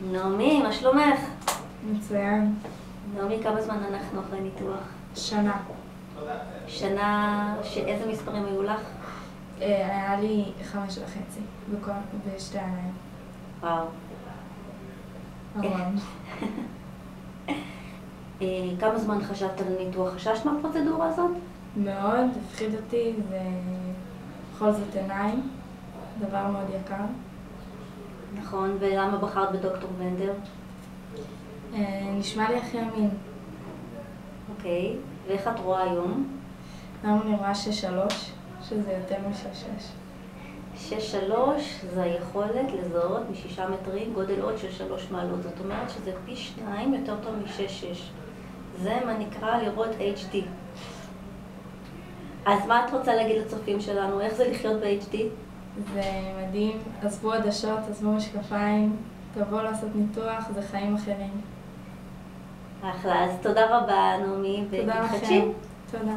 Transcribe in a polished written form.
נעמי, מה שלומך? מצוין. נעמי, כמה זמן אנחנו אחרי ניתוח? שנה. שנה שאיזה מספרים היו לך? היה לי 5.5 בשתי העיניים. וואו. המון. כמה זמן חשבת על הניתוח? חששת מהפרוצדורה הזאת? מאוד, הפחיד אותי, ובכל זאת עיניים, דבר מאוד יקר. נכון, ולמה בחרת בדוקטור בנדר? נשמע לי הכי אמין. אוקיי, ואיך את רואה היום? היום אני רואה 6.3, שזה יותר מ-6.6. 6.3 זה היכולת לזהות מ6 מטרים גודל עוד של 3 מעלות. זאת אומרת שזה פי 2 יותר טוב מ6.6. זה מה נקרא לראות HD. אז מה את רוצה להגיד לצופים שלנו? איך זה לחיות ב-HD? זה מדהים, עזבו עדשות, עזבו משקפיים, תבואו לעשות ניתוח, זה חיים אחרים. אחלה, אז תודה רבה נעמי, תודה לכם. ומתחדשים. תודה.